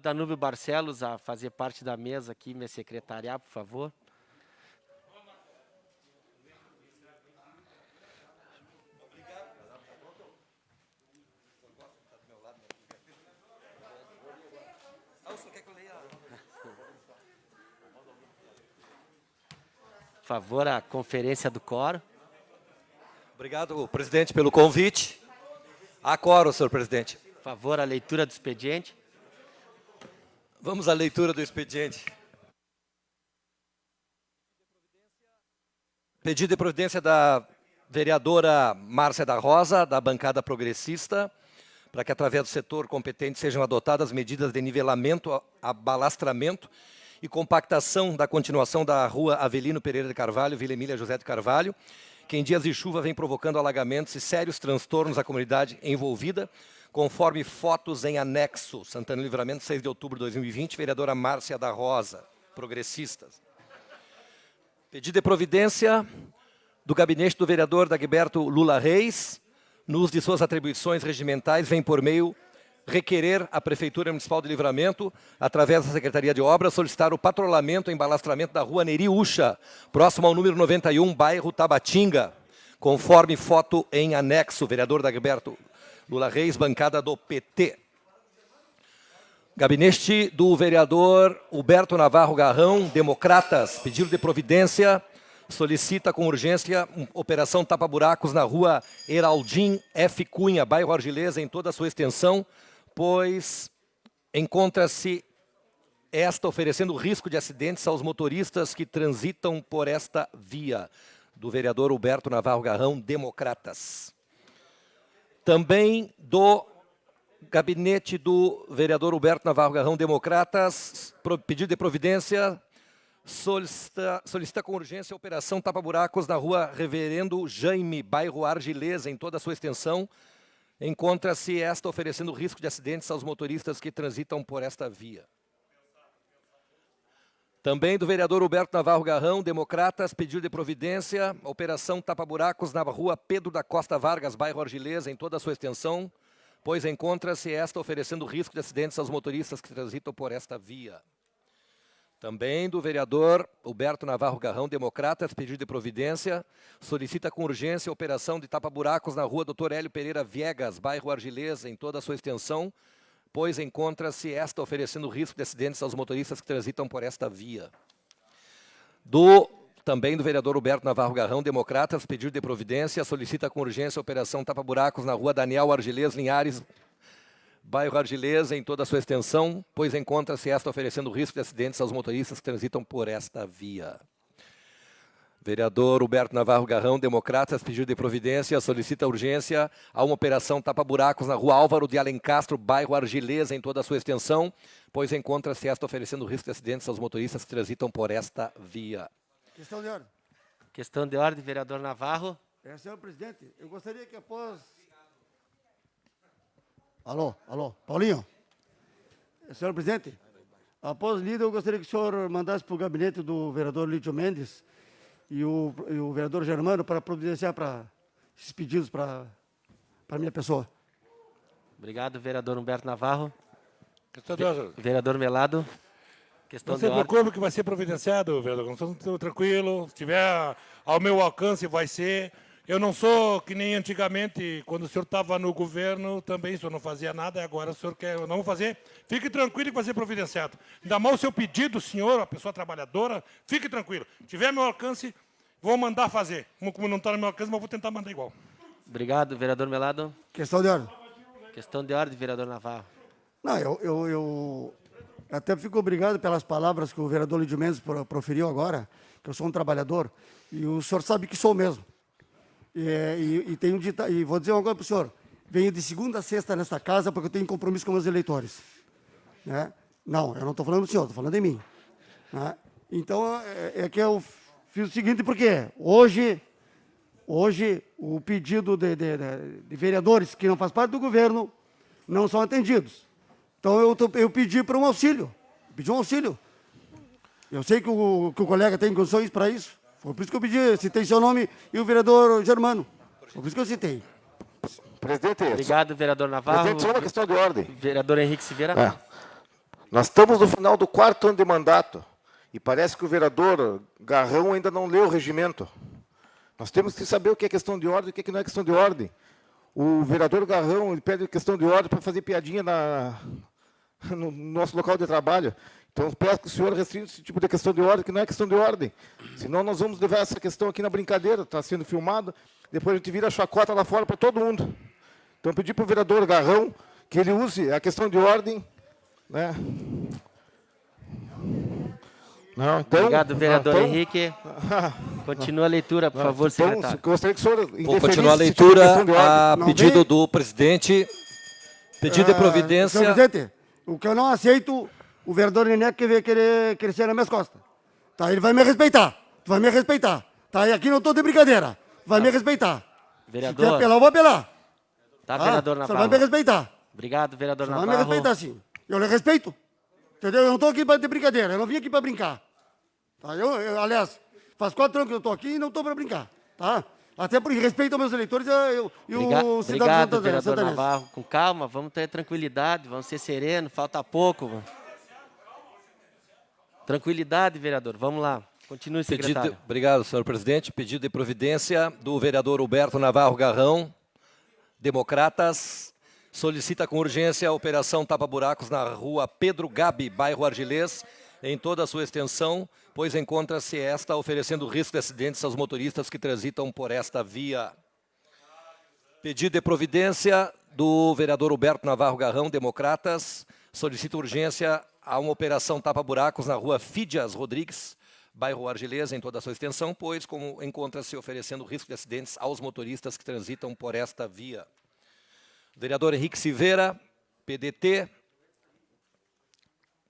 Danúbio Barcelos a fazer parte da mesa aqui, me secretariar, por favor. Por favor, a conferência do quórum. Obrigado, presidente, pelo convite. A quórum, senhor presidente. Por favor, a leitura do expediente. Vamos à leitura do expediente. Pedido de providência da vereadora Márcia da Rosa, da bancada progressista, para que, através do setor competente, sejam adotadas medidas de nivelamento, abalastramento e compactação da continuação da rua Avelino Pereira de Carvalho, Vila Emília José de Carvalho, que em dias de chuva vem provocando alagamentos e sérios transtornos à comunidade envolvida, conforme fotos em anexo. Santana do Livramento, 6 de outubro de 2020, vereadora Márcia da Rosa, progressistas. Pedido de providência do gabinete do vereador Dagberto Lula Reis, no uso de suas atribuições regimentais, vem por meio requerer à Prefeitura Municipal de Livramento, através da Secretaria de Obras, solicitar o patrulhamento e embalastramento da rua Neri Ucha, próximo ao número 91, bairro Tabatinga, conforme foto em anexo. Vereador Dagberto Lula Reis, bancada do PT. Gabinete do vereador Huberto Navarro Garrão, Democratas, pedido de providência, solicita com urgência operação tapa-buracos na rua Heraldim F. Cunha, bairro Argilesa, em toda a sua extensão, pois encontra-se esta oferecendo risco de acidentes aos motoristas que transitam por esta via. Do vereador Huberto Navarro Garrão, Democratas. Também do gabinete do vereador Huberto Navarro Garrão, Democratas, pedido de providência, solicita com urgência a operação tapa-buracos na rua Reverendo Jaime, bairro Argilesa, em toda a sua extensão. Encontra-se esta oferecendo risco de acidentes aos motoristas que transitam por esta via. Também do vereador Huberto Navarro Garrão, Democratas, pedido de providência, operação tapa-buracos na rua Pedro da Costa Vargas, bairro Argilesa, em toda a sua extensão, pois encontra-se esta oferecendo risco de acidentes aos motoristas que transitam por esta via. Também do vereador Huberto Navarro Garrão, Democratas, pedido de providência, solicita com urgência a operação de tapa-buracos na rua Dr. Hélio Pereira Viegas, bairro Argilesa, em toda a sua extensão, pois encontra-se esta oferecendo risco de acidentes aos motoristas que transitam por esta via. Também do vereador Huberto Navarro Garrão, Democratas, pedido de providência, solicita com urgência a operação tapa-buracos na rua Daniel Argilês Linhares, bairro Argilesa, em toda a sua extensão, pois encontra-se esta oferecendo risco de acidentes aos motoristas que transitam por esta via. Vereador Huberto Navarro Garrão, Democratas, pedido de providência, solicita urgência a uma operação tapa-buracos na rua Álvaro de Alencastro, bairro Argilesa, em toda a sua extensão, pois encontra-se esta oferecendo risco de acidentes aos motoristas que transitam por esta via. Questão de ordem. Questão de ordem, vereador Navarro. Senhor presidente, eu gostaria que após... Alô, Paulinho. Senhor presidente, após lido, eu gostaria que o senhor mandasse para o gabinete do vereador Lídio Mendes e o vereador Germano para providenciar para esses pedidos para a minha pessoa. Obrigado, vereador Humberto Navarro. Questão de ordem. Vereador Melado. Questão Não se de ordem. preocupe que vai ser providenciado, vereador. Estou tranquilo. Se tiver ao meu alcance, vai ser. Eu não sou que nem antigamente, quando o senhor estava no governo, também o senhor não fazia nada, e agora o senhor quer, eu não vou fazer. Fique tranquilo que vai ser providenciado. Ainda mais o seu pedido, senhor, a pessoa trabalhadora, fique tranquilo. Se tiver ao meu alcance, vou mandar fazer. Como não está no meu alcance, mas vou tentar mandar igual. Obrigado, vereador Melado. Questão de ordem. Questão de ordem, vereador Navarro. Não, eu até fico obrigado pelas palavras que o vereador Lídio Mendes proferiu agora, que eu sou um trabalhador, e o senhor sabe que sou mesmo. E vou dizer uma coisa para o senhor, venho de segunda a sexta nesta casa porque eu tenho compromisso com meus eleitores. Né? Não, eu não estou falando do senhor, estou falando de mim. Né? Então, é que eu fiz o seguinte, porque hoje o pedido de vereadores que não fazem parte do governo não são atendidos. Então, eu pedi para um auxílio. Pedi um auxílio. Eu sei que o colega tem condições para isso. Foi por isso que eu pedi, citei seu nome e o vereador Germano. Foi por isso que eu citei. Presidente. Obrigado, vereador Navarro. Presidente, só uma questão de ordem. Vereador Henrique Silveira. Nós estamos no final do 4º ano de mandato e parece que o vereador Garrão ainda não leu o regimento. Nós temos que saber o que é questão de ordem e o que não é questão de ordem. O vereador Garrão ele pede questão de ordem para fazer piadinha no nosso local de trabalho. Então, peço que o senhor restrinja esse tipo de questão de ordem, que não é questão de ordem. Senão, nós vamos levar essa questão aqui na brincadeira, está sendo filmado, depois a gente vira a chacota lá fora para todo mundo. Então, pedir para o vereador Garrão que ele use a questão de ordem. Né? Não, então, Obrigado, vereador então, Henrique. Continua a leitura, por favor, então, secretário. gostaria que o senhor Vou continuar a leitura a pedido do presidente. Pedido de providência. Senhor presidente, o que eu não aceito, o vereador Neneco que veio querer crescer nas minhas costas. Tá, ele vai me respeitar. Tu vai me respeitar. Tá, e aqui não estou de brincadeira. Vai me respeitar. Vereador. Se quer apelar, eu vou apelar. Tá, vereador Você Navarro. vai me respeitar. Obrigado, vereador Você vai Navarro. me respeitar, sim. Eu lhe respeito. Entendeu? Eu não estou aqui para ter brincadeira. Eu não vim aqui para brincar. Tá? Aliás, faz 4 anos que eu estou aqui e não estou para brincar. Tá? Até porque respeito aos meus eleitores e o cidadão Obrigado, vereador santanense. Navarro. Com calma, vamos ter tranquilidade, vamos ser serenos, falta pouco. Tranquilidade, vereador. Vamos lá. Continue, secretário. Obrigado, senhor presidente. Pedido de providência do vereador Huberto Navarro Garrão, Democratas, solicita com urgência a operação tapa-buracos na rua Pedro Gabi, bairro Argilês, em toda a sua extensão, pois encontra-se esta oferecendo risco de acidentes aos motoristas que transitam por esta via. Pedido de providência do vereador Huberto Navarro Garrão, Democratas, solicita urgência a uma operação tapa-buracos na rua Fídias Rodrigues, bairro Argilês, em toda a sua extensão, pois como encontra-se oferecendo risco de acidentes aos motoristas que transitam por esta via. Vereador Henrique Silveira, PDT,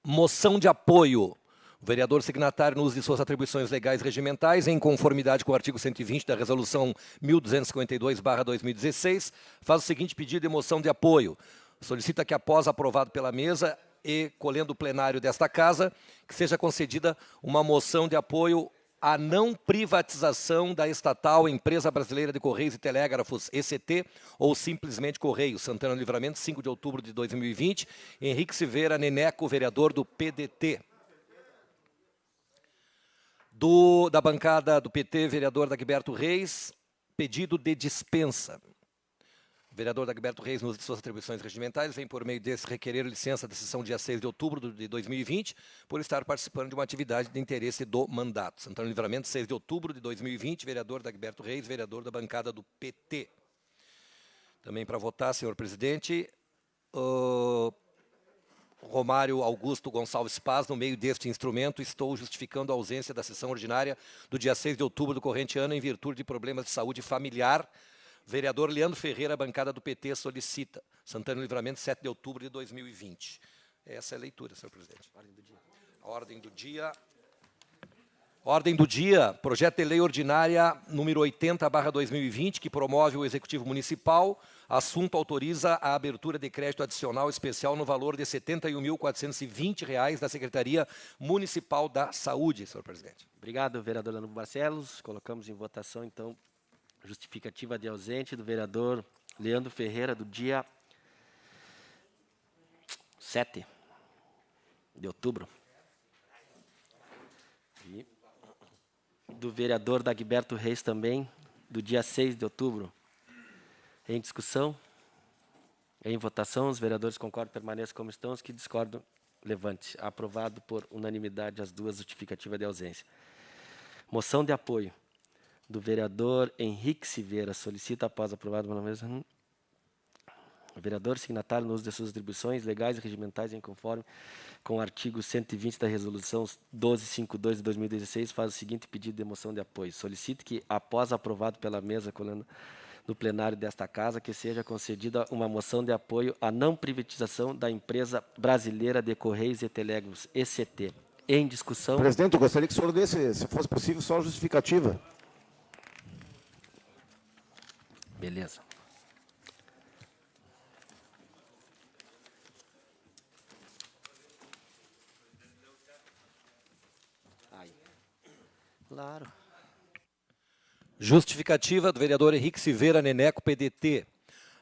moção de apoio. O vereador signatário, no uso de suas atribuições legais e regimentais, em conformidade com o artigo 120 da Resolução 1252/2016, faz o seguinte pedido de moção de apoio. Solicita que, após aprovado pela mesa e colhendo o plenário desta casa, que seja concedida uma moção de apoio à não privatização da estatal Empresa Brasileira de Correios e Telégrafos, ECT, ou simplesmente Correios, Santana do Livramento, 5 de outubro de 2020. Henrique Silveira Neneco, vereador do PDT. Da bancada do PT, vereador Dagberto Reis, pedido de dispensa. O vereador Dagberto Reis, nos de suas atribuições regimentais, vem por meio desse requerer licença da sessão dia 6 de outubro de 2020, por estar participando de uma atividade de interesse do mandato. Santana do Livramento, 6 de outubro de 2020, vereador Dagberto Reis, vereador da bancada do PT. Também para votar, senhor presidente, Romário Augusto Gonçalves Paz, no meio deste instrumento, estou justificando a ausência da sessão ordinária do dia 6 de outubro do corrente ano em virtude de problemas de saúde familiar. Vereador Leandro Ferreira, bancada do PT, solicita. Santana do Livramento, 7 de outubro de 2020. Essa é a leitura, senhor presidente. Ordem do dia. Ordem do dia, projeto de lei ordinária número 80/2020, que promove o Executivo Municipal. Assunto autoriza a abertura de crédito adicional especial no valor de R$ 71.420 da Secretaria Municipal da Saúde, senhor presidente. Obrigado, vereador Leandro Barcelos. Colocamos em votação, então, justificativa de ausente do vereador Leandro Ferreira, do dia 7 de outubro. E do vereador Dagberto Reis também, do dia 6 de outubro. Em discussão? Em votação, os vereadores concordam, permaneçam como estão, os que discordam, levante. Aprovado por unanimidade as duas justificativas de ausência. Moção de apoio do vereador Henrique Silveira, solicita após aprovado pela mesa. O vereador signatário no uso de suas atribuições legais e regimentais em conforme com o artigo 120 da Resolução 1252 de 2016, faz o seguinte pedido de moção de apoio. Solicite que, após aprovado pela mesa, colando no plenário desta casa, que seja concedida uma moção de apoio à não privatização da Empresa Brasileira de Correios e Telégrafos, ECT. Em discussão. Presidente, eu gostaria que o senhor desse, se fosse possível, só a justificativa. Beleza. Aí. Claro. Justificativa do vereador Henrique Silveira Neneco, PDT.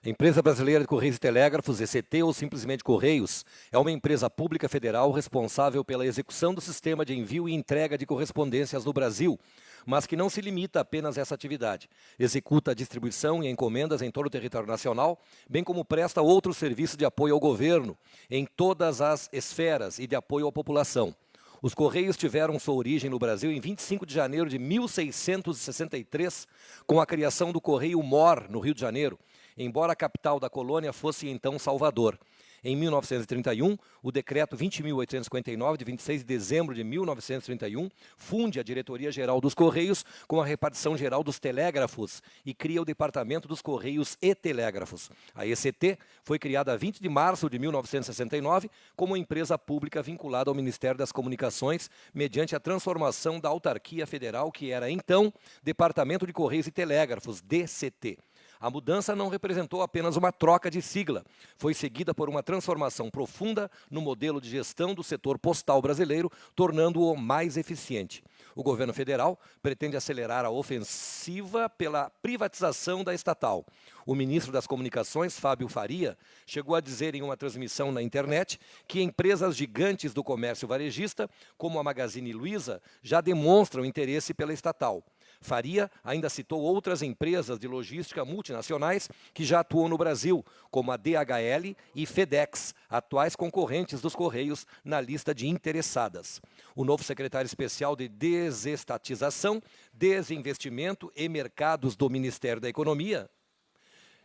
A Empresa Brasileira de Correios e Telégrafos, ECT, ou simplesmente Correios, é uma empresa pública federal responsável pela execução do sistema de envio e entrega de correspondências no Brasil, mas que não se limita apenas a essa atividade. Executa a distribuição e encomendas em todo o território nacional, bem como presta outros serviços de apoio ao governo, em todas as esferas e de apoio à população. Os Correios tiveram sua origem no Brasil em 25 de janeiro de 1663, com a criação do Correio Mor, no Rio de Janeiro, embora a capital da colônia fosse então Salvador. Em 1931, o decreto 20.859, de 26 de dezembro de 1931, funde a Diretoria-Geral dos Correios com a repartição geral dos telégrafos e cria o Departamento dos Correios e Telégrafos. A ECT foi criada a 20 de março de 1969 como empresa pública vinculada ao Ministério das Comunicações, mediante a transformação da autarquia federal, que era então Departamento de Correios e Telégrafos, DCT. A mudança não representou apenas uma troca de sigla, foi seguida por uma transformação profunda no modelo de gestão do setor postal brasileiro, tornando-o mais eficiente. O governo federal pretende acelerar a ofensiva pela privatização da estatal. O ministro das Comunicações, Fábio Faria, chegou a dizer em uma transmissão na internet que empresas gigantes do comércio varejista, como a Magazine Luiza, já demonstram interesse pela estatal. Faria ainda citou outras empresas de logística multinacionais que já atuam no Brasil, como a DHL e FedEx, atuais concorrentes dos Correios na lista de interessadas. O novo secretário especial de Desestatização, Desinvestimento e Mercados do Ministério da Economia,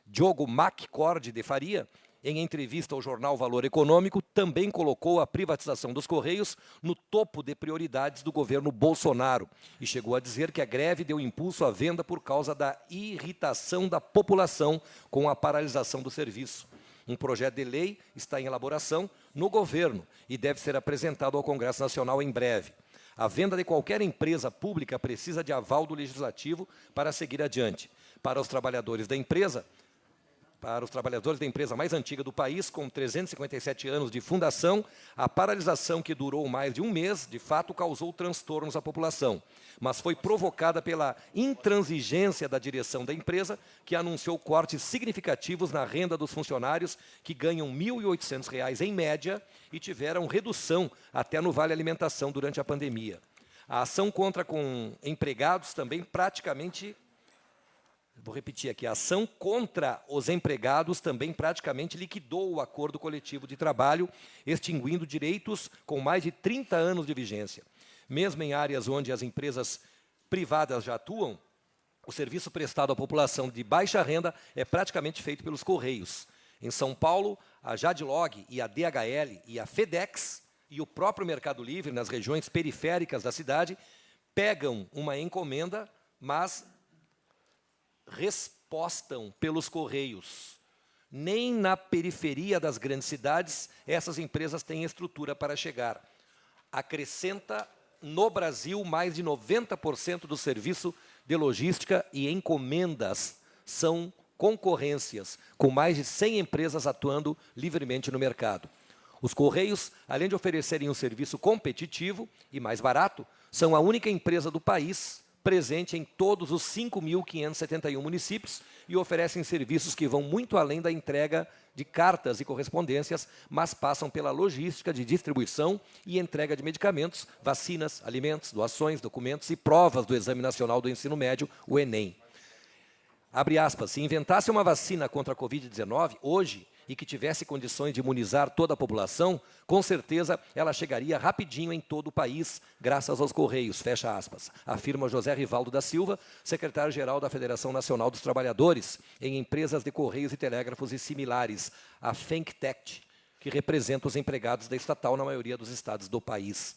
Diogo MacCord de Faria, em entrevista ao jornal Valor Econômico, também colocou a privatização dos Correios no topo de prioridades do governo Bolsonaro e chegou a dizer que a greve deu impulso à venda por causa da irritação da população com a paralisação do serviço. Um projeto de lei está em elaboração no governo e deve ser apresentado ao Congresso Nacional em breve. A venda de qualquer empresa pública precisa de aval do Legislativo para seguir adiante. Para os trabalhadores da empresa mais antiga do país, com 357 anos de fundação, a paralisação, que durou mais de um mês, de fato causou transtornos à população, mas foi provocada pela intransigência da direção da empresa, que anunciou cortes significativos na renda dos funcionários, que ganham R$ 1.800 em média e tiveram redução até no Vale Alimentação durante a pandemia. A ação contra com empregados também praticamente... Vou repetir aqui, a ação contra os empregados também praticamente liquidou o acordo coletivo de trabalho, extinguindo direitos com mais de 30 anos de vigência. Mesmo em áreas onde as empresas privadas já atuam, o serviço prestado à população de baixa renda é praticamente feito pelos Correios. Em São Paulo, a Jadlog e a DHL e a FedEx e o próprio Mercado Livre, nas regiões periféricas da cidade, pegam uma encomenda, mas respostam pelos Correios. Nem na periferia das grandes cidades essas empresas têm estrutura para chegar. Acrescenta no Brasil mais de 90% do serviço de logística e encomendas são concorrências, com mais de 100 empresas atuando livremente no mercado. Os Correios, além de oferecerem um serviço competitivo e mais barato, são a única empresa do país presente em todos os 5.571 municípios e oferecem serviços que vão muito além da entrega de cartas e correspondências, mas passam pela logística de distribuição e entrega de medicamentos, vacinas, alimentos, doações, documentos e provas do Exame Nacional do Ensino Médio, o Enem. Abre aspas, se inventasse uma vacina contra a Covid-19 hoje e que tivesse condições de imunizar toda a população, com certeza ela chegaria rapidinho em todo o país, graças aos Correios, fecha aspas, afirma José Rivaldo da Silva, secretário-geral da Federação Nacional dos Trabalhadores, em empresas de Correios e Telégrafos e similares, a FENCTECT, que representa os empregados da estatal na maioria dos estados do país.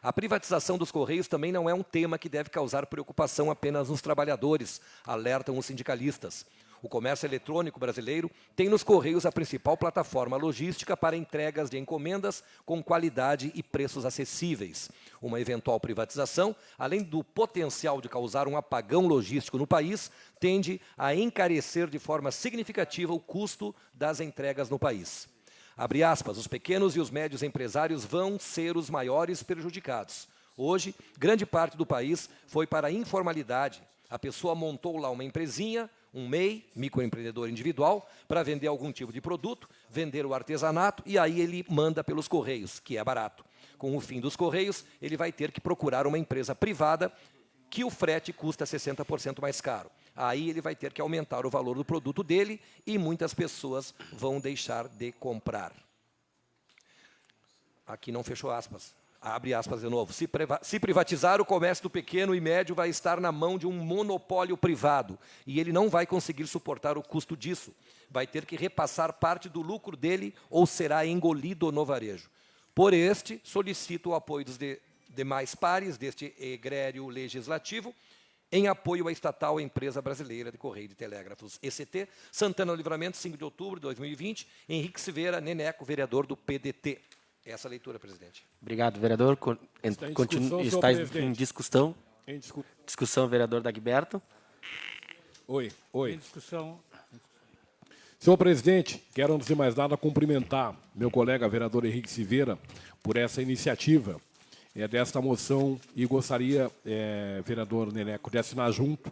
A privatização dos Correios também não é um tema que deve causar preocupação apenas nos trabalhadores, alertam os sindicalistas. O comércio eletrônico brasileiro tem nos Correios a principal plataforma logística para entregas de encomendas com qualidade e preços acessíveis. Uma eventual privatização, além do potencial de causar um apagão logístico no país, tende a encarecer de forma significativa o custo das entregas no país. Abre aspas, os pequenos e os médios empresários vão ser os maiores prejudicados. Hoje, grande parte do país foi para a informalidade. A pessoa montou lá uma empresinha, um MEI, microempreendedor individual, para vender algum tipo de produto, vender o artesanato, e aí ele manda pelos Correios, que é barato. Com o fim dos Correios, ele vai ter que procurar uma empresa privada que o frete custa 60% mais caro. Aí ele vai ter que aumentar o valor do produto dele e muitas pessoas vão deixar de comprar. Aqui não fechou aspas. Abre aspas de novo. Se privatizar, o comércio do pequeno e médio vai estar na mão de um monopólio privado e ele não vai conseguir suportar o custo disso. Vai ter que repassar parte do lucro dele ou será engolido no varejo. Por este, solicito o apoio dos demais pares deste egrégio legislativo em apoio à estatal Empresa Brasileira de Correio e Telégrafos, ECT, Santana do Livramento, 5 de outubro de 2020, Henrique Silveira Neneco, vereador do PDT. Essa leitura, presidente. Obrigado, vereador. Está em discussão. Discussão, vereador Dagberto. Oi. Em discussão. Senhor presidente, quero, antes de mais nada, cumprimentar meu colega vereador Henrique Silveira por essa iniciativa desta moção e gostaria, vereador Neneco, de assinar junto,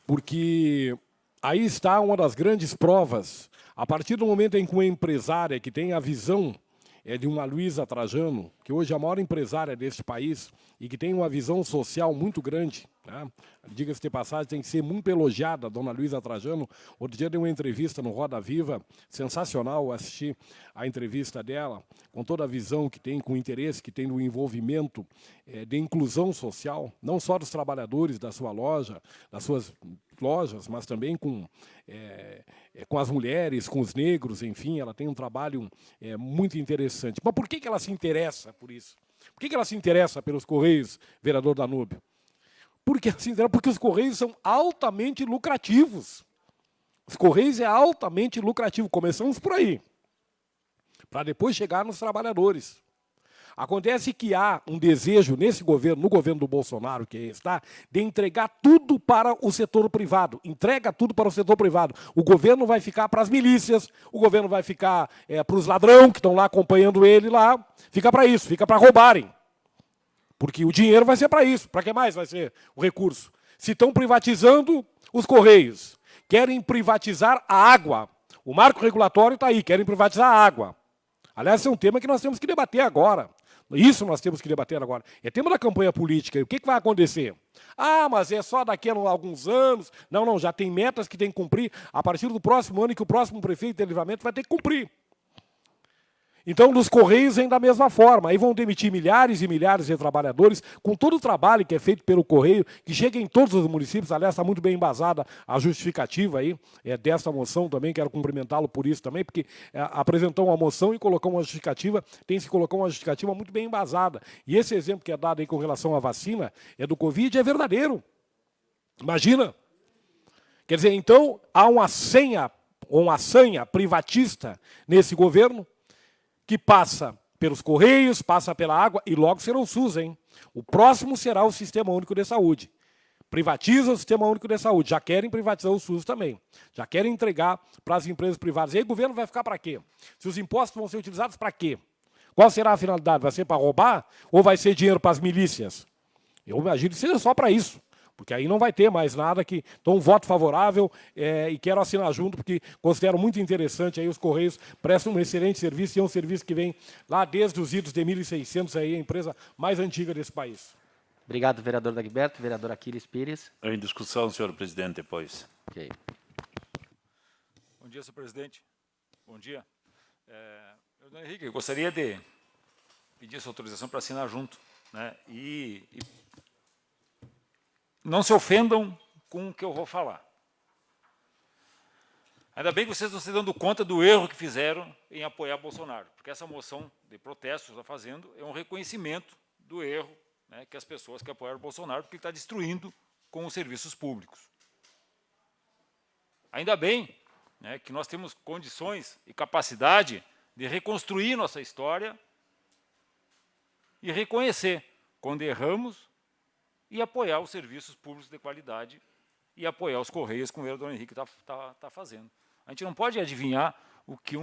porque aí está uma das grandes provas. A partir do momento em que uma empresária que tem a visão de uma Luísa Trajano, que hoje é a maior empresária deste país e que tem uma visão social muito grande, né? Diga-se de passagem, tem que ser muito elogiada a dona Luísa Trajano. Outro dia deu uma entrevista no Roda Viva, sensacional, assisti a entrevista dela, com toda a visão que tem, com o interesse que tem no envolvimento de inclusão social, não só dos trabalhadores da sua loja, das suas lojas, mas também com as mulheres, com os negros, enfim, ela tem um trabalho muito interessante. Mas por que ela se interessa por isso? Por que ela se interessa pelos Correios, vereador Danúbio? Porque os Correios são altamente lucrativos. Os Correios é altamente lucrativo. Começamos por aí, para depois chegar nos trabalhadores. Acontece que há um desejo nesse governo, no governo do Bolsonaro, que está, de entregar tudo para o setor privado. Entrega tudo para o setor privado. O governo vai ficar para as milícias, o governo vai ficar para os ladrões que estão lá acompanhando ele lá. Fica para isso, fica para roubarem. Porque o dinheiro vai ser para isso. Para que mais vai ser o recurso? Se estão privatizando os Correios, querem privatizar a água. O marco regulatório está aí, querem privatizar a água. Aliás, esse é um tema que nós temos que debater agora. Isso nós temos que debater agora. É tema da campanha política. E o que vai acontecer? Ah, mas é só daqui a alguns anos. Não, já tem metas que tem que cumprir a partir do próximo ano e que o próximo prefeito de Livramento vai ter que cumprir. Então, nos Correios vem da mesma forma. Aí vão demitir milhares e milhares de trabalhadores, com todo o trabalho que é feito pelo Correio, que chega em todos os municípios. Aliás, está muito bem embasada a justificativa aí, dessa moção também. Quero cumprimentá-lo por isso também, porque apresentou uma moção e colocou uma justificativa, tem que se colocar uma justificativa muito bem embasada. E esse exemplo que é dado aí com relação à vacina do Covid é verdadeiro. Imagina. Quer dizer, então, há uma sanha privatista nesse governo, que passa pelos Correios, passa pela água e logo será o SUS, hein? O próximo será o Sistema Único de Saúde. Privatiza o Sistema Único de Saúde. Já querem privatizar o SUS também. Já querem entregar para as empresas privadas. E aí o governo vai ficar para quê? Se os impostos vão ser utilizados para quê? Qual será a finalidade? Vai ser para roubar ou vai ser dinheiro para as milícias? Eu imagino que seja só para isso. Porque aí não vai ter mais nada que... Então, um voto favorável e quero assinar junto, porque considero muito interessante aí os Correios, prestam um excelente serviço e é um serviço que vem lá desde os idos de 1600, aí, a empresa mais antiga desse país. Obrigado, vereador Dagberto. Vereador Aquiles Pires. Em discussão, senhor presidente, depois. Ok. Bom dia, senhor presidente. Bom dia. Dona Henrique, eu gostaria de pedir sua autorização para assinar junto, né? E não se ofendam com o que eu vou falar. Ainda bem que vocês estão se dando conta do erro que fizeram em apoiar Bolsonaro, porque essa moção de protesto que está fazendo é um reconhecimento do erro, né, que as pessoas que apoiaram Bolsonaro, porque ele está destruindo com os serviços públicos. Ainda bem, né, que nós temos condições e capacidade de reconstruir nossa história e reconhecer quando erramos e apoiar os serviços públicos de qualidade e apoiar os Correios, como o vereador Henrique está fazendo. A gente não pode adivinhar o que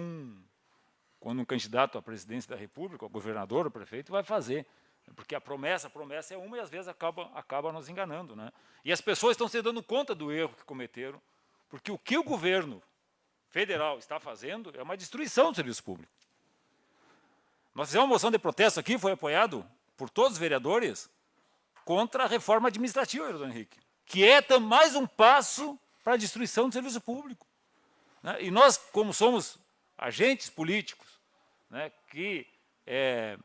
quando um candidato à presidência da República, o governador, o prefeito, vai fazer. Porque a promessa é uma e às vezes acaba nos enganando, né? E as pessoas estão se dando conta do erro que cometeram Porque o que o governo federal está fazendo é uma destruição do serviço público. Nós fizemos uma moção de protesto aqui, foi apoiado por todos os vereadores, contra a reforma administrativa, vereador Henrique, que é mais um passo para a destruição do serviço público. Né? E nós, como somos agentes políticos, né, que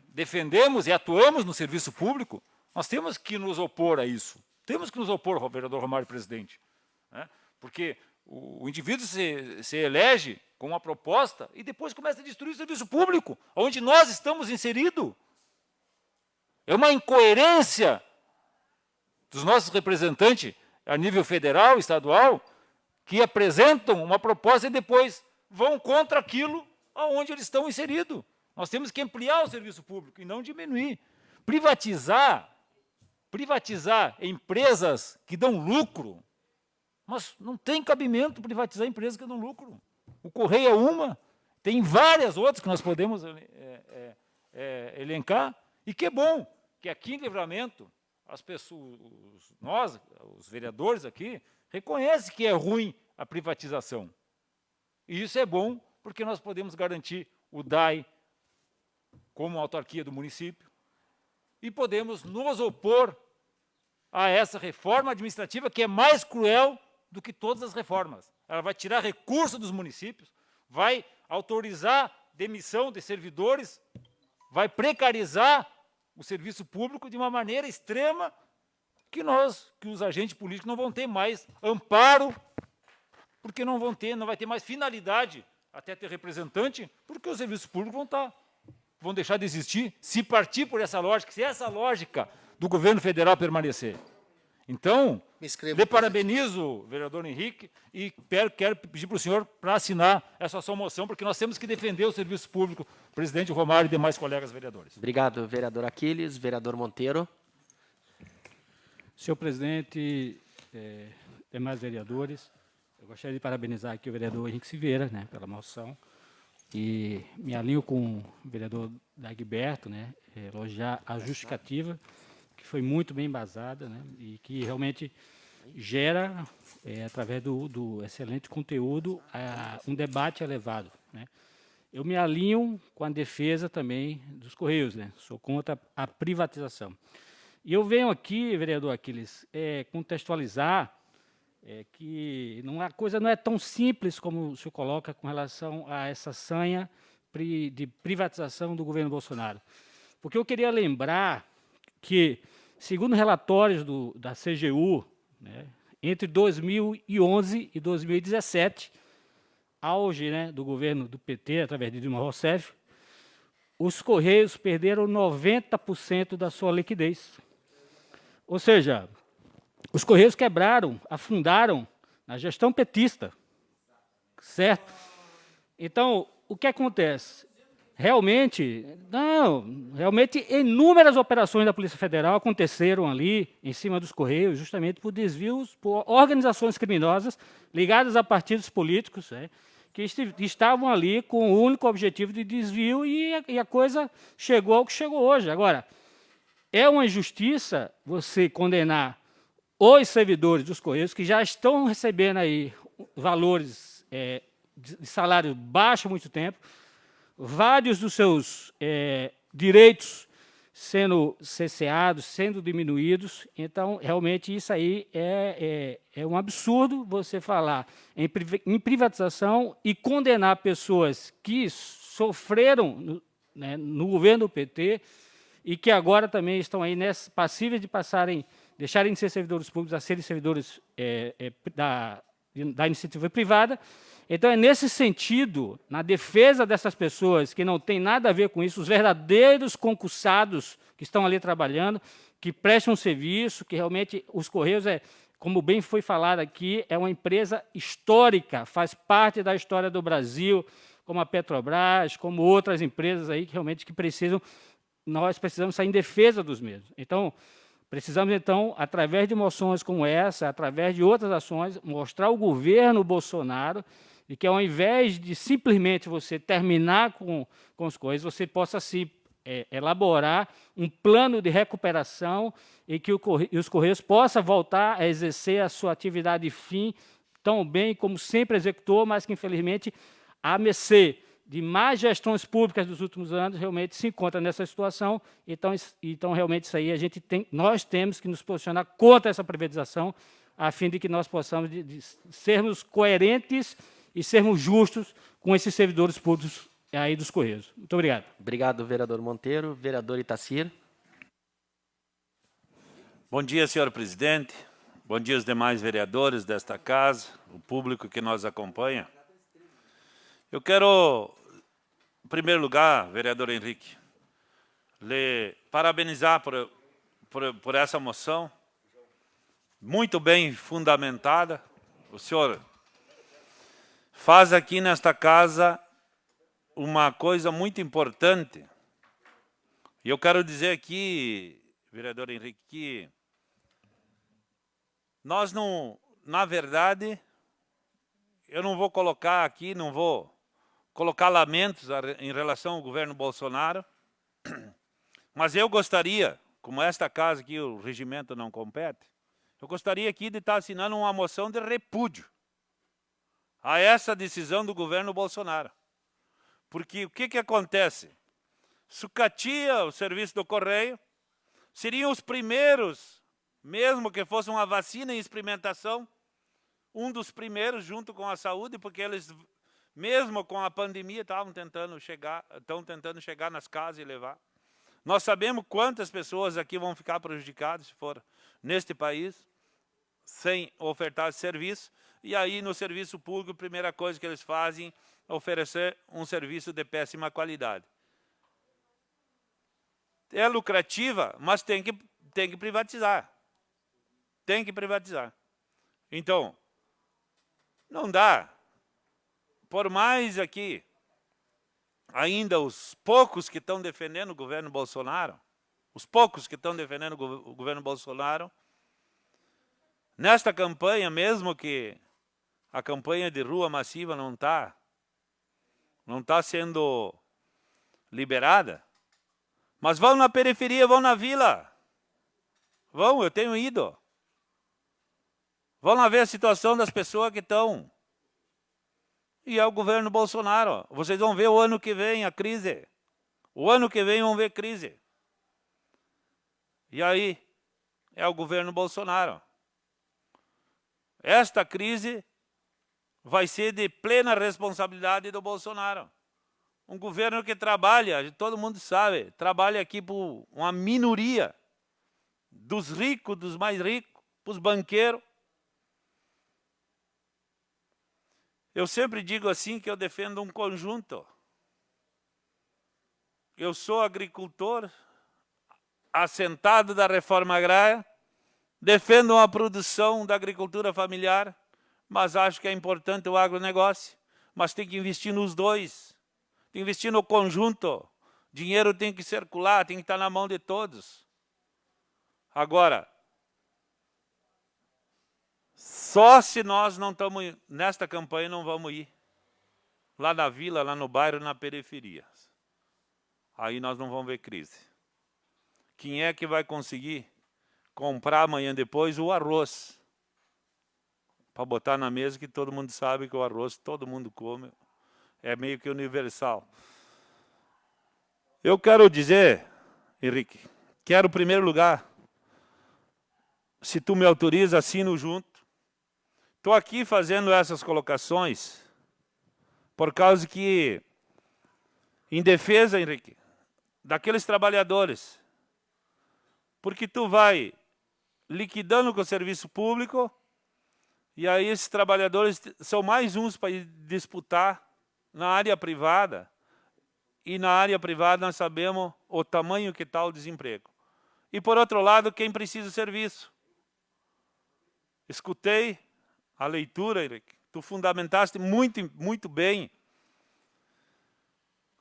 defendemos e atuamos no serviço público, nós temos que nos opor a isso. Temos que nos opor, vereador Romário, presidente. Né? Porque o indivíduo se elege com uma proposta e depois começa a destruir o serviço público, onde nós estamos inseridos. É uma incoerência dos nossos representantes a nível federal, estadual, que apresentam uma proposta e depois vão contra aquilo aonde eles estão inseridos. Nós temos que ampliar o serviço público e não diminuir. Privatizar empresas que dão lucro, mas não tem cabimento privatizar empresas que dão lucro. O Correio é uma, tem várias outras que nós podemos elencar, e que é bom que aqui em Livramento, as pessoas, nós, os vereadores aqui, reconhecem que é ruim a privatização. E isso é bom porque nós podemos garantir o DAI como autarquia do município e podemos nos opor a essa reforma administrativa que é mais cruel do que todas as reformas. Ela vai tirar recursos dos municípios, vai autorizar demissão de servidores, vai precarizar o serviço público de uma maneira extrema que os agentes políticos não vão ter mais amparo, porque não vai ter mais finalidade até ter representante, porque os serviços públicos vão deixar de existir se partir por essa lógica, se essa lógica do governo federal permanecer. Então, lhe parabenizo, vereador Henrique, e quero pedir para o senhor para assinar essa sua moção, porque nós temos que defender o serviço público, presidente Romário e demais colegas vereadores. Obrigado, vereador Aquiles. Vereador Monteiro. Senhor presidente, demais vereadores, eu gostaria de parabenizar aqui o vereador Henrique Silveira, né, pela moção, e me alinho com o vereador Dagberto, né, elogiar a justificativa, que foi muito bem embasada, né, e que realmente gera, através do excelente conteúdo, um debate elevado. Né. Eu me alinho com a defesa também dos Correios, né, sou contra a privatização. E eu venho aqui, vereador Aquiles, contextualizar que a coisa não é tão simples como o senhor coloca com relação a essa sanha de privatização do governo Bolsonaro. Porque eu queria lembrar que, segundo relatórios da CGU, né, entre 2011 e 2017, auge, né, do governo do PT, através de Dilma Rousseff, os Correios perderam 90% da sua liquidez. Ou seja, os Correios quebraram, afundaram na gestão petista, certo? Então, o que acontece? Realmente inúmeras operações da Polícia Federal aconteceram ali, em cima dos Correios, justamente por desvios, por organizações criminosas ligadas a partidos políticos, que estavam ali com o único objetivo de desvio e a coisa chegou ao que chegou hoje. Agora, é uma injustiça você condenar os servidores dos Correios que já estão recebendo aí valores de salário baixo há muito tempo, vários dos seus direitos sendo cerceados, sendo diminuídos. Então, realmente, isso aí é um absurdo você falar em privatização e condenar pessoas que sofreram no governo do PT e que agora também estão aí passíveis de deixarem de ser servidores públicos a serem servidores da iniciativa privada. Então, é nesse sentido, na defesa dessas pessoas que não tem nada a ver com isso, os verdadeiros concursados que estão ali trabalhando, que prestam serviço, que realmente os Correios, como bem foi falado aqui, é uma empresa histórica, faz parte da história do Brasil, como a Petrobras, como outras empresas aí que realmente nós precisamos sair em defesa dos mesmos. Então, precisamos, através de moções como essa, através de outras ações, mostrar ao governo Bolsonaro e que, ao invés de simplesmente você terminar com as coisas, você possa elaborar um plano de recuperação e que os Correios possam voltar a exercer a sua atividade fim tão bem como sempre executou, mas que, infelizmente, a mercê de más gestões públicas dos últimos anos, realmente se encontra nessa situação. Então realmente, isso aí nós temos que nos posicionar contra essa privatização, a fim de que nós possamos de sermos coerentes e sermos justos com esses servidores públicos aí dos Correios. Muito obrigado. Obrigado, vereador Monteiro. Vereador Itacir. Bom dia, senhor presidente. Bom dia aos demais vereadores desta casa, o público que nos acompanha. Eu quero, em primeiro lugar, vereador Henrique, lhe parabenizar por essa moção, muito bem fundamentada. O senhor faz aqui nesta casa uma coisa muito importante. E eu quero dizer aqui, vereador Henrique, que nós não, na verdade, eu não vou colocar aqui, não vou colocar lamentos em relação ao governo Bolsonaro, mas eu gostaria, como esta casa aqui o regimento não compete, eu gostaria aqui de estar assinando uma moção de repúdio a essa decisão do governo Bolsonaro. Porque o que acontece? Sucatia o serviço do Correio, seriam os primeiros, mesmo que fosse uma vacina em experimentação, um dos primeiros junto com a saúde, porque eles, mesmo com a pandemia, estão tentando chegar nas casas e levar. Nós sabemos quantas pessoas aqui vão ficar prejudicadas se for neste país, sem ofertar serviço, e aí no serviço público a primeira coisa que eles fazem é oferecer um serviço de péssima qualidade. É lucrativa, mas tem que privatizar. Tem que privatizar. Então, não dá. Por mais aqui, ainda os poucos que estão defendendo o governo Bolsonaro, nesta campanha, mesmo que a campanha de rua massiva não está sendo liberada, mas vão na periferia, vão na vila. Vão, eu tenho ido. Vão lá ver a situação das pessoas que estão. E é o governo Bolsonaro. Vocês vão ver o ano que vem a crise. O ano que vem vão ver crise. E aí é o governo Bolsonaro. Esta crise vai ser de plena responsabilidade do Bolsonaro. Um governo que trabalha, todo mundo sabe, trabalha aqui por uma minoria dos ricos, dos mais ricos, para os banqueiros. Eu sempre digo assim que eu defendo um conjunto. Eu sou agricultor, assentado da reforma agrária, defendo uma produção da agricultura familiar, mas acho que é importante o agronegócio, mas tem que investir nos dois, tem que investir no conjunto. Dinheiro tem que circular, tem que estar na mão de todos. Agora, só se nós não estamos, nesta campanha não vamos ir. Lá na vila, lá no bairro, na periferia. Aí nós não vamos ver crise. Quem é que vai conseguir comprar amanhã depois o arroz? Para botar na mesa, que todo mundo sabe que o arroz todo mundo come. É meio que universal. Eu quero dizer, Henrique, quero em primeiro lugar, se tu me autoriza, assino junto. Estou aqui fazendo essas colocações por causa que, em defesa, Henrique, daqueles trabalhadores, porque tu vai liquidando com o serviço público e aí esses trabalhadores são mais uns para disputar na área privada, e na área privada nós sabemos o tamanho que está o desemprego. E, por outro lado, quem precisa de serviço. Escutei a leitura, Henrique. Tu fundamentaste muito bem.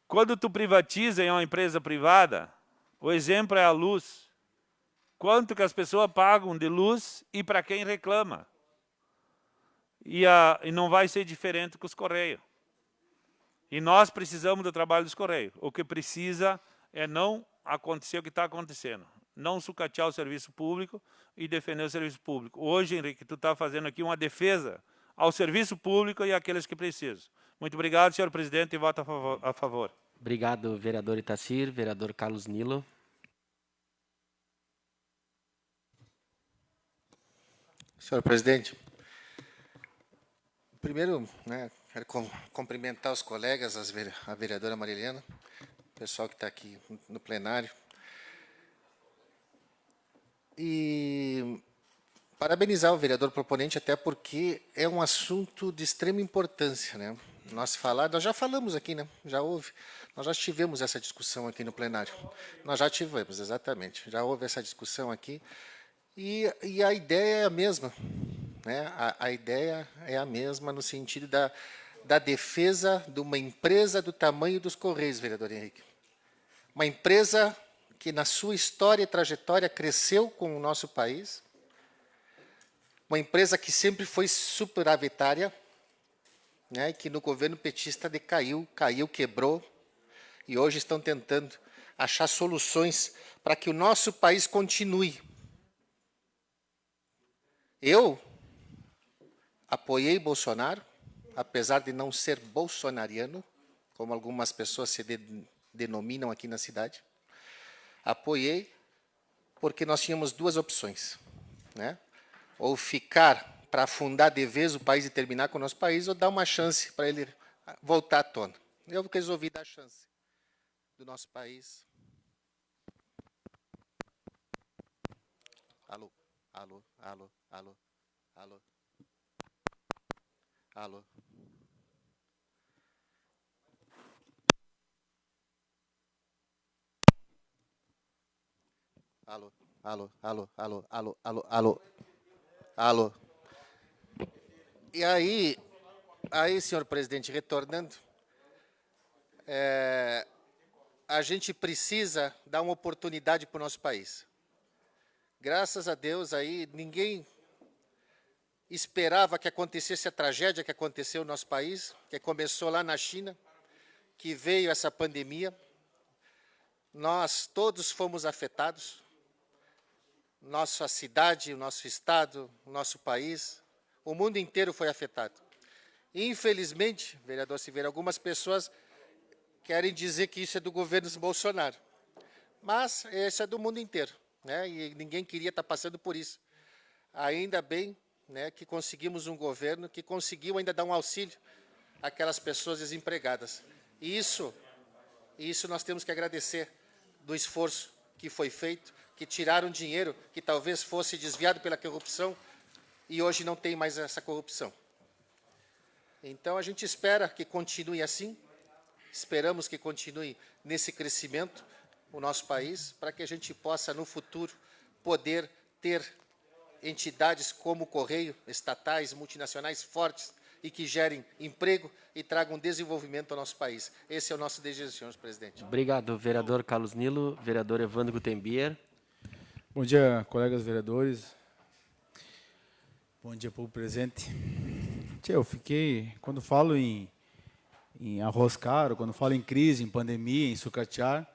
Quando tu privatiza em uma empresa privada, o exemplo é a luz. Quanto que as pessoas pagam de luz e para quem reclama. E não vai ser diferente com os Correios. E nós precisamos do trabalho dos Correios. O que precisa é não acontecer o que está acontecendo. Não sucatear o serviço público e defender o serviço público. Hoje, Henrique, tu está fazendo aqui uma defesa ao serviço público e àqueles que precisam. Muito obrigado, senhor presidente, e voto a favor. Obrigado, vereador Itacir. Vereador Carlos Nilo. Senhor presidente, primeiro, quero cumprimentar os colegas, a vereadora Marilena, o pessoal que está aqui no plenário. E parabenizar o vereador proponente, até porque é um assunto de extrema importância, né? Nós já falamos aqui, né? Já houve, nós já tivemos essa discussão aqui no plenário. Nós já tivemos, exatamente. Já houve essa discussão aqui. E a ideia é a mesma, né? A ideia é a mesma no sentido da defesa de uma empresa do tamanho dos Correios, vereador Henrique. Uma empresa que, na sua história e trajetória, cresceu com o nosso país. Uma empresa que sempre foi superavitária, né? Que no governo petista decaiu, quebrou, e hoje estão tentando achar soluções para que o nosso país continue. Eu apoiei Bolsonaro, apesar de não ser bolsonariano, como algumas pessoas se denominam aqui na cidade. Apoiei porque nós tínhamos duas opções, né? Ou ficar para afundar de vez o país e terminar com o nosso país, ou dar uma chance para ele voltar à tona. Eu resolvi dar chance do nosso país. Alô, alô, alô, alô, alô, alô. Alô, alô, alô, alô, alô, alô, alô, alô. E aí, senhor presidente, retornando, a gente precisa dar uma oportunidade para o nosso país. Graças a Deus, aí ninguém esperava que acontecesse a tragédia que aconteceu no nosso país, que começou lá na China, que veio essa pandemia. Nós todos fomos afetados, nossa cidade, o nosso estado, o nosso país, o mundo inteiro foi afetado. Infelizmente, vereador Silveira, algumas pessoas querem dizer que isso é do governo Bolsonaro, mas isso é do mundo inteiro, né? E ninguém queria estar passando por isso. Ainda bem, né, que conseguimos um governo que conseguiu ainda dar um auxílio àquelas pessoas desempregadas. E isso nós temos que agradecer do esforço que foi feito, que tiraram dinheiro que talvez fosse desviado pela corrupção e hoje não tem mais essa corrupção. Então, a gente espera que continue assim, esperamos que continue nesse crescimento o nosso país, para que a gente possa, no futuro, poder ter entidades como o Correio, estatais, multinacionais fortes e que gerem emprego e tragam desenvolvimento ao nosso país. Esse é o nosso desejo, senhor presidente. Obrigado, vereador Carlos Nilo. Vereador Evandro Gutenbier. Bom dia, colegas vereadores. Bom dia, povo presente. Eu fiquei, quando falo em arroz caro, quando falo em crise, em pandemia, em sucatear,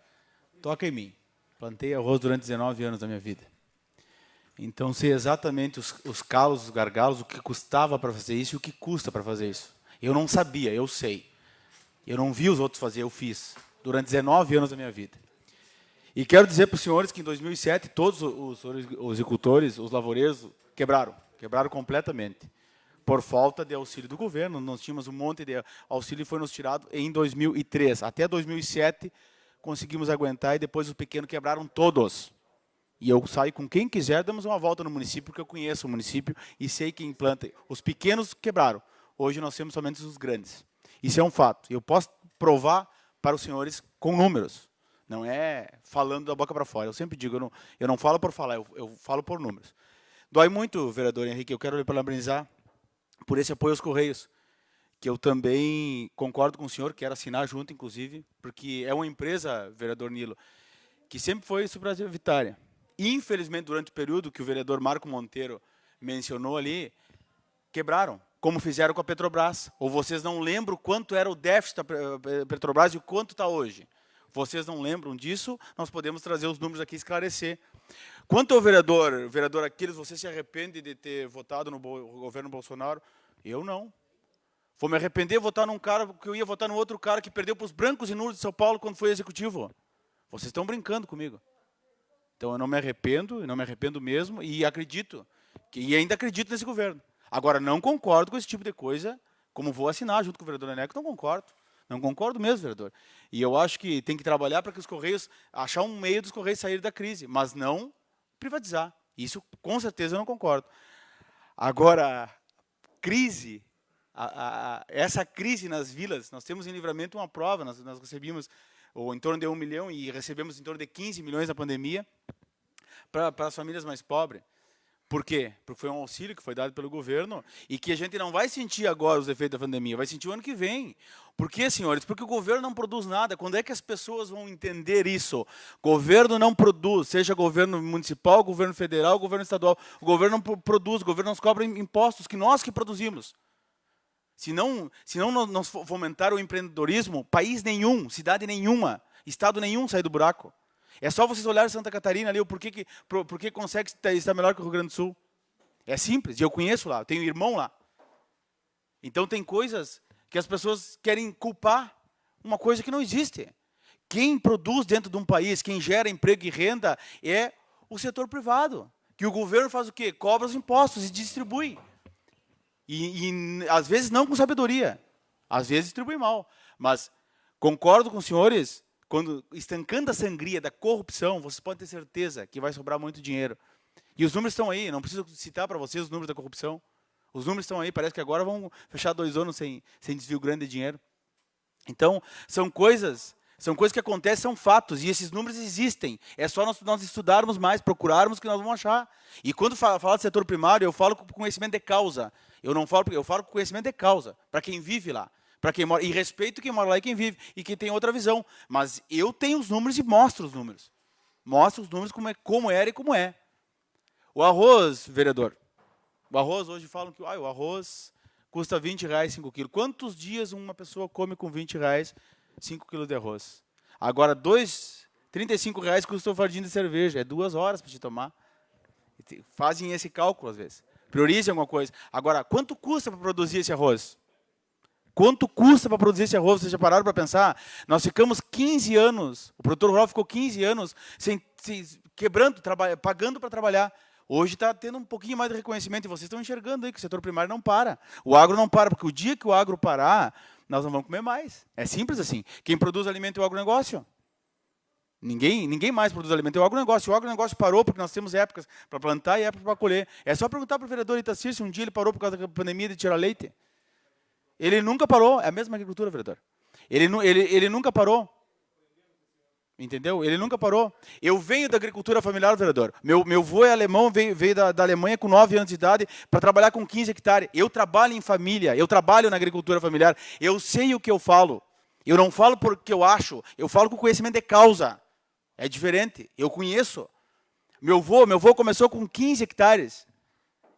toca em mim. Plantei arroz durante 19 anos da minha vida. Então, sei exatamente os calos, os gargalos, o que custava para fazer isso e o que custa para fazer isso. Eu não sabia, eu sei. Eu não vi os outros fazer, eu fiz. Durante 19 anos da minha vida. E quero dizer para os senhores que em 2007, todos os agricultores, os lavoureiros, quebraram completamente. Por falta de auxílio do governo, nós tínhamos um monte de auxílio e foi nos tirado em 2003. Até 2007, conseguimos aguentar e depois os pequenos quebraram todos. E eu saio com quem quiser, damos uma volta no município, porque eu conheço o município e sei quem implanta. Os pequenos quebraram. Hoje nós temos somente os grandes. Isso é um fato. Eu posso provar para os senhores com números. Não é falando da boca para fora. Eu sempre digo, eu não falo por falar, eu falo por números. Dói muito, vereador Henrique, eu quero lhe parabenizar por esse apoio aos Correios, que eu também concordo com o senhor, quero assinar junto, inclusive, porque é uma empresa, vereador Nilo, que sempre foi superavitária. Infelizmente, durante o período que o vereador Marco Monteiro mencionou ali, quebraram, como fizeram com a Petrobras. Ou vocês não lembram quanto era o déficit da Petrobras e o quanto está hoje? Vocês não lembram disso? Nós podemos trazer os números aqui e esclarecer. Quanto ao vereador Aquiles, você se arrepende de ter votado no governo Bolsonaro? Eu não. Vou me arrepender de votar num cara, porque eu ia votar no outro cara que perdeu para os brancos e nulos de São Paulo quando foi executivo. Vocês estão brincando comigo. Então eu não me arrependo mesmo, e acredito, e ainda acredito nesse governo. Agora, não concordo com esse tipo de coisa, como vou assinar junto com o vereador Neneco, não concordo. Não concordo mesmo, vereador. E eu acho que tem que trabalhar para que os Correios, achar um meio dos Correios saírem da crise, mas não privatizar. Isso, com certeza, eu não concordo. Agora, crise, essa crise nas vilas, nós temos em Livramento uma prova, nós recebemos em torno de 1 milhão e recebemos em torno de 15 milhões na pandemia para as famílias mais pobres. Por quê? Porque foi um auxílio que foi dado pelo governo e que a gente não vai sentir agora os efeitos da pandemia, vai sentir o ano que vem. Por quê, senhores? Porque o governo não produz nada. Quando é que as pessoas vão entender isso? Governo não produz, seja governo municipal, governo federal, governo estadual. O governo não produz, o governo nos cobra impostos que nós que produzimos. Se não nós fomentar o empreendedorismo, país nenhum, cidade nenhuma, estado nenhum sai do buraco. É só vocês olharem Santa Catarina ali, o porquê consegue estar melhor que o Rio Grande do Sul. É simples, e eu conheço lá, eu tenho irmão lá. Então tem coisas que as pessoas querem culpar uma coisa que não existe. Quem produz dentro de um país, quem gera emprego e renda é o setor privado. Que o governo faz o quê? Cobra os impostos e distribui. E às vezes não com sabedoria, às vezes distribui mal. Mas concordo com os senhores, quando estancando a sangria da corrupção, vocês podem ter certeza que vai sobrar muito dinheiro. E os números estão aí, não preciso citar para vocês os números da corrupção. Os números estão aí, parece que agora vão fechar 2 anos sem desvio grande de dinheiro. Então, são coisas que acontecem, são fatos, e esses números existem. É só nós estudarmos mais, procurarmos, que nós vamos achar. E quando falo do setor primário, eu falo com conhecimento de causa. Eu falo com conhecimento de causa, para quem vive lá. Para quem mora, e respeito quem mora lá e quem vive, e quem tem outra visão. Mas eu tenho os números e mostro os números. Mostro os números como era e como é. O arroz, vereador. O arroz, hoje falam que o arroz custa R$20, 5 quilos. Quantos dias uma pessoa come com R$20, 5 quilos de arroz? Agora, R$35 custa um fardinho de cerveja. É 2 horas para te tomar. Fazem esse cálculo, às vezes. Priorizem alguma coisa. Agora, quanto custa para produzir esse arroz? Quanto custa para produzir esse arroz? Vocês já pararam para pensar? Nós ficamos 15 anos, o produtor rural ficou 15 anos quebrando, pagando para trabalhar. Hoje está tendo um pouquinho mais de reconhecimento e vocês estão enxergando aí que o setor primário não para. O agro não para, porque o dia que o agro parar, nós não vamos comer mais. É simples assim. Quem produz alimento é o agronegócio. Ninguém mais produz alimento, é o agronegócio. O agronegócio parou porque nós temos épocas para plantar e épocas para colher. É só perguntar para o vereador Itacir se um dia ele parou por causa da pandemia de tirar leite. Ele nunca parou, é a mesma agricultura, vereador. Ele nunca parou. Entendeu? Ele nunca parou. Eu venho da agricultura familiar, vereador. Meu avô é alemão, veio da Alemanha com 9 anos de idade para trabalhar com 15 hectares. Eu trabalho em família, eu trabalho na agricultura familiar. Eu sei o que eu falo. Eu não falo porque eu acho, eu falo com conhecimento de causa. É diferente, eu conheço. Meu avô começou com 15 hectares.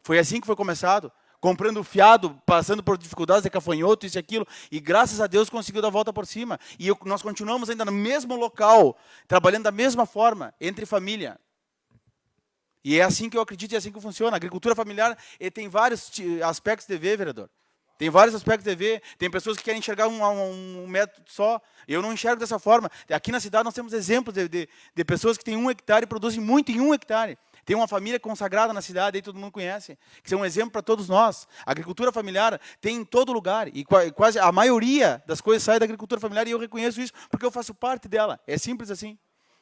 Foi assim que foi começado. Comprando fiado, passando por dificuldades de cafanhoto, isso e aquilo, e graças a Deus conseguiu dar a volta por cima. E nós continuamos ainda no mesmo local, trabalhando da mesma forma, entre família. E é assim que eu acredito e é assim que funciona. A agricultura familiar tem vários aspectos de ver, vereador. Tem vários aspectos de ver, tem pessoas que querem enxergar um método só. Eu não enxergo dessa forma. Aqui na cidade nós temos exemplos de pessoas que têm 1 hectare e produzem muito em 1 hectare. Tem uma família consagrada na cidade, aí todo mundo conhece, que é um exemplo para todos nós. A agricultura familiar tem em todo lugar, e quase a maioria das coisas sai da agricultura familiar, e eu reconheço isso porque eu faço parte dela. É simples assim.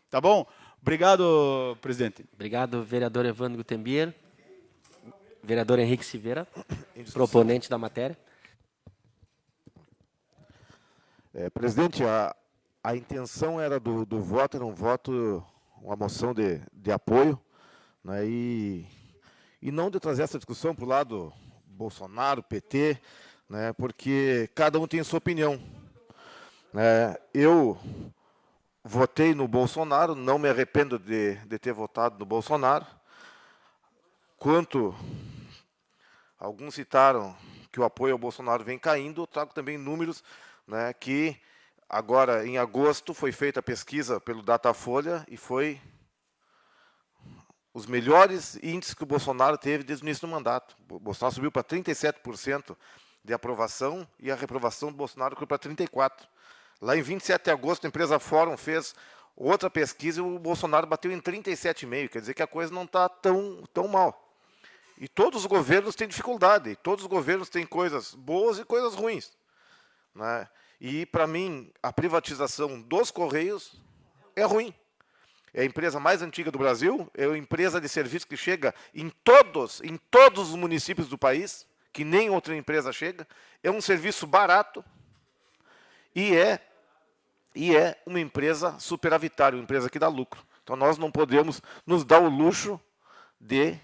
Tá bom? Obrigado, presidente. Obrigado, vereador Evandro Gutembier. Vereador Henrique Silveira, proponente da matéria. Presidente, a intenção era do voto, era um voto, uma moção de apoio, né, e não de trazer essa discussão para o lado Bolsonaro, PT, né, porque cada um tem sua opinião. Eu votei no Bolsonaro, não me arrependo de ter votado no Bolsonaro. Quanto alguns citaram que o apoio ao Bolsonaro vem caindo, eu trago também números, né, que agora, em agosto, foi feita a pesquisa pelo Datafolha e foi os melhores índices que o Bolsonaro teve desde o início do mandato. O Bolsonaro subiu para 37% de aprovação e a reprovação do Bolsonaro foi para 34%. Lá em 27 de agosto, a empresa Fórum fez outra pesquisa e o Bolsonaro bateu em 37,5%. Quer dizer que a coisa não está tão mal. E todos os governos têm dificuldade, todos os governos têm coisas boas e coisas ruins, né? E, para mim, a privatização dos Correios é ruim. É a empresa mais antiga do Brasil, é uma empresa de serviço que chega em todos os municípios do país, que nem outra empresa chega, é um serviço barato e é uma empresa superavitária, uma empresa que dá lucro. Então, nós não podemos nos dar o luxo de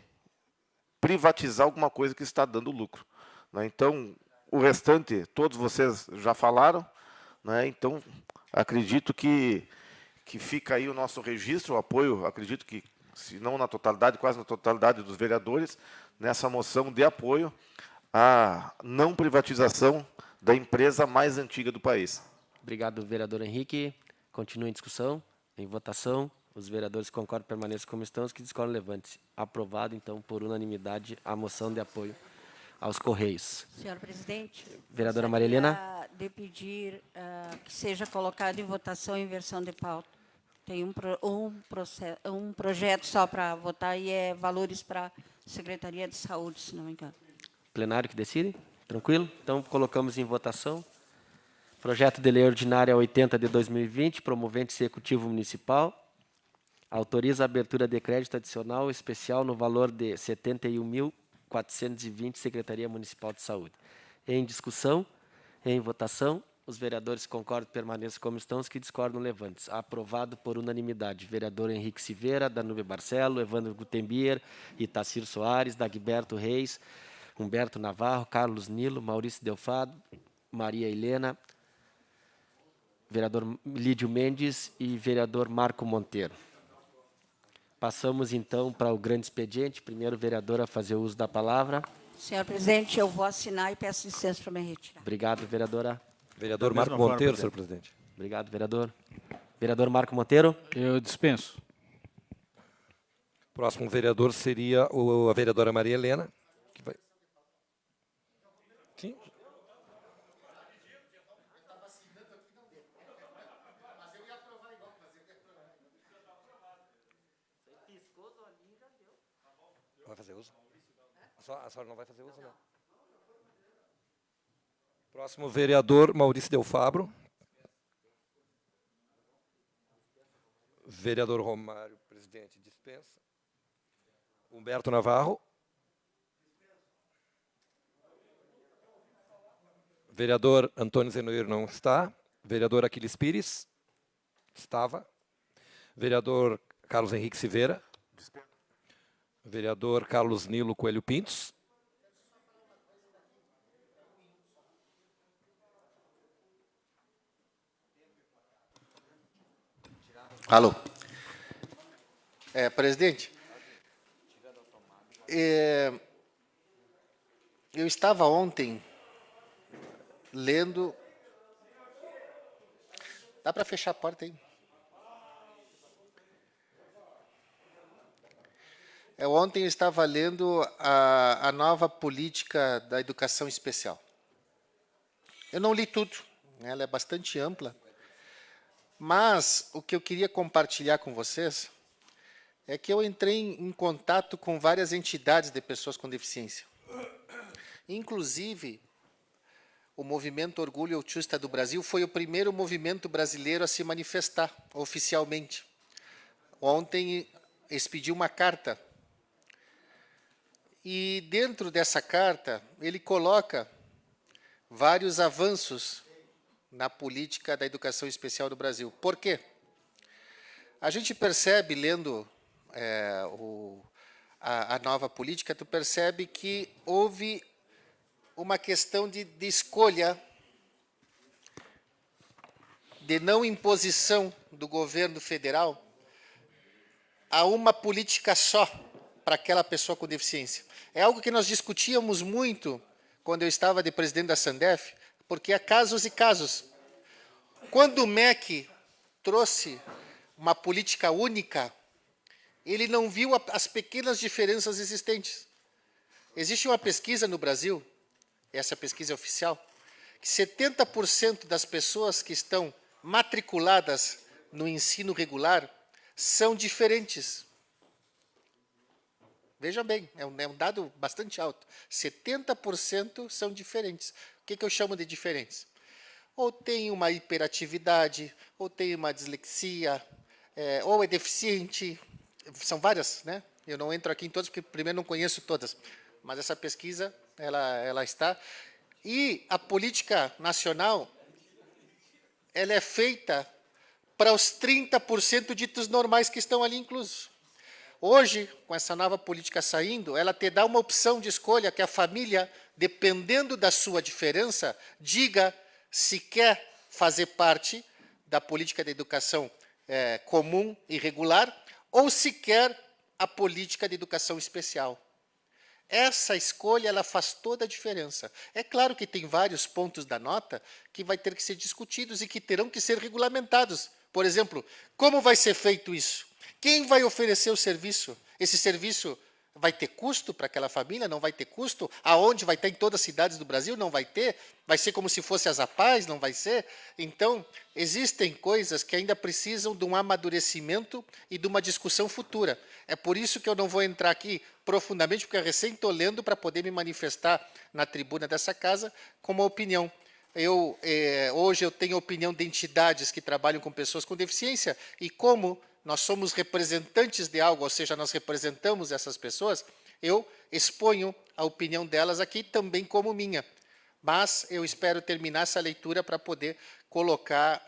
privatizar alguma coisa que está dando lucro, né? Então, o restante, todos vocês já falaram, né? Então, acredito que fica aí o nosso registro, o apoio, acredito que, se não na totalidade, quase na totalidade dos vereadores, nessa moção de apoio à não privatização da empresa mais antiga do país. Obrigado, vereador Henrique. Continua em discussão, em votação. Os vereadores que concordam permaneçam como estão, os que discordam levante-se. Aprovado, então, por unanimidade, a moção de apoio aos Correios. Senhor presidente, Vereadora Maria Helena. gostaria de pedir que seja colocado em votação em versão de pauta. Tem um projeto só para votar e é valores para a Secretaria de Saúde, se não me engano. Plenário que decide? Tranquilo? Então, colocamos em votação. Projeto de Lei Ordinária 80 de 2020, promovente executivo municipal, autoriza a abertura de crédito adicional especial no valor de R$ 71.420, Secretaria Municipal de Saúde. Em discussão, em votação, os vereadores que concordam permaneçam como estão, os que discordam levantes. Aprovado por unanimidade. Vereador Henrique Silveira, Danube Barcelo, Evandro Gutembier, Itacir Soares, Dagberto Reis, Humberto Navarro, Carlos Nilo, Maurício Delfado, Maria Helena, vereador Lídio Mendes e vereador Marco Monteiro. Passamos, então, para o grande expediente. Primeiro, vereador a fazer uso da palavra. Senhor presidente, eu vou assinar e peço licença para me retirar. Obrigado, vereadora. Vereador Marco Monteiro, senhor presidente. Obrigado, vereador. Vereador Marco Monteiro. Eu dispenso. Próximo vereador seria a vereadora Maria Helena. Que vai... Sim. Vai fazer uso? A senhora não vai fazer uso, não? Próximo vereador, Maurício Delfabro. Vereador Romário, presidente, dispensa. Humberto Navarro. Vereador Antônio Zenoir não está. Vereador Aquiles Pires. Estava. Vereador Carlos Henrique Silveira. Vereador Carlos Nilo Coelho Pintos. Alô. Presidente, eu estava ontem lendo... Dá para fechar a porta aí? Ontem eu estava lendo a nova política da educação especial. Eu não li tudo, ela é bastante ampla, mas o que eu queria compartilhar com vocês é que eu entrei em contato com várias entidades de pessoas com deficiência. Inclusive, o Movimento Orgulho Autista do Brasil foi o primeiro movimento brasileiro a se manifestar oficialmente. Ontem, expediu uma carta. E dentro dessa carta, ele coloca vários avanços na política da educação especial do Brasil. Por quê? A gente percebe, lendo a nova política, tu percebe que houve uma questão de escolha, de não imposição do governo federal a uma política só para aquela pessoa com deficiência. É algo que nós discutíamos muito quando eu estava de presidente da Sandef, porque há casos e casos. Quando o MEC trouxe uma política única, ele não viu as pequenas diferenças existentes. Existe uma pesquisa no Brasil, essa pesquisa é oficial, que 70% das pessoas que estão matriculadas no ensino regular são diferentes. Veja bem, é um dado bastante alto. 70% são diferentes. O que eu chamo de diferentes? Ou tem uma hiperatividade, ou tem uma dislexia, ou é deficiente. São várias, né? Eu não entro aqui em todas, porque primeiro não conheço todas. Mas essa pesquisa, ela está. E a política nacional, ela é feita para os 30% ditos normais que estão ali inclusos. Hoje, com essa nova política saindo, ela te dá uma opção de escolha que a família, dependendo da sua diferença, diga se quer fazer parte da política de educação comum e regular ou se quer a política de educação especial. Essa escolha ela faz toda a diferença. É claro que tem vários pontos da nota que vai ter que ser discutidos e que terão que ser regulamentados. Por exemplo, como vai ser feito isso? Quem vai oferecer o serviço? Esse serviço vai ter custo para aquela família? Não vai ter custo? Aonde vai estar em todas as cidades do Brasil? Não vai ter? Vai ser como se fosse as APAES? Não vai ser? Então, existem coisas que ainda precisam de um amadurecimento e de uma discussão futura. É por isso que eu não vou entrar aqui profundamente, porque eu recém estou lendo para poder me manifestar na tribuna dessa casa com uma opinião. Hoje eu tenho a opinião de entidades que trabalham com pessoas com deficiência e como nós somos representantes de algo, ou seja, nós representamos essas pessoas, eu exponho a opinião delas aqui também como minha. Mas eu espero terminar essa leitura para poder colocar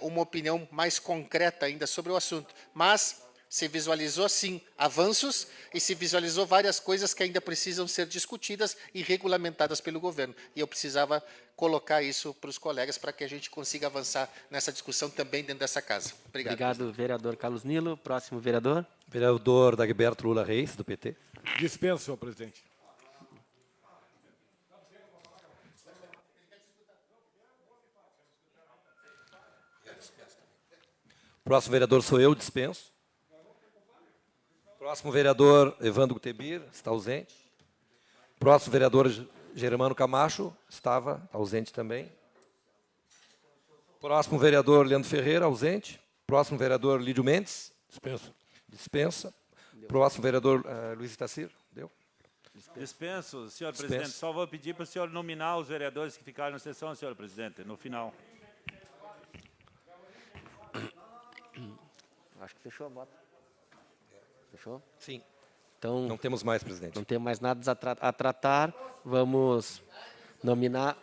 uma opinião mais concreta ainda sobre o assunto. Mas se visualizou, sim, avanços e se visualizou várias coisas que ainda precisam ser discutidas e regulamentadas pelo governo. E eu precisava colocar isso para os colegas para que a gente consiga avançar nessa discussão também dentro dessa casa. Obrigado. Obrigado, vereador Carlos Nilo. Próximo vereador. Vereador Dagberto Lula Reis, do PT. Dispenso, senhor presidente. Próximo vereador sou eu, dispenso. Próximo vereador Evandro Gutebir, está ausente. Próximo vereador Germano Camacho, estava ausente também. Próximo vereador Leandro Ferreira, ausente. Próximo vereador Lídio Mendes. Dispenso. Dispensa. Próximo vereador Luiz Itacir. Deu? Dispenso, senhor Dispenso. presidente. Só vou pedir para o senhor nominar os vereadores que ficaram na sessão, senhor presidente, no final. Acho que fechou a bota. Fechou? Sim. Então, não temos mais, presidente. Não temos mais nada a tratar. Vamos nominar.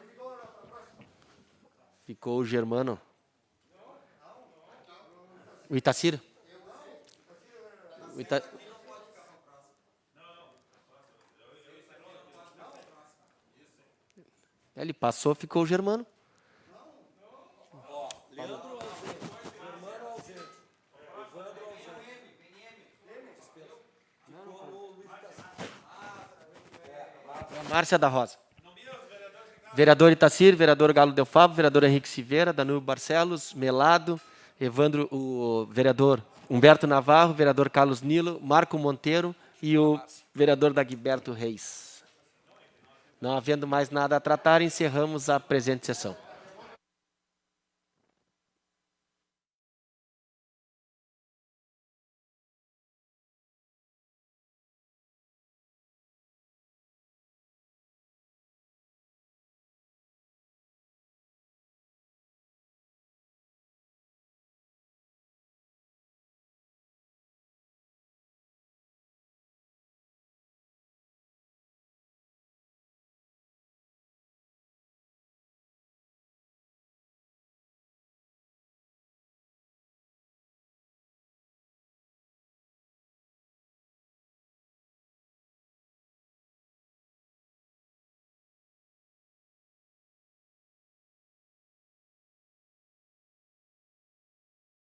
Ficou o Germano. O Itacir? Ele passou, ficou o Germano. Márcia da Rosa. Vereador Itacir, vereador Galo Del Fabo, vereador Henrique Silveira, Danúbio Barcelos, Melado, Evandro, o vereador Humberto Navarro, vereador Carlos Nilo, Marco Monteiro e o vereador Dagberto Reis. Não havendo mais nada a tratar, encerramos a presente sessão.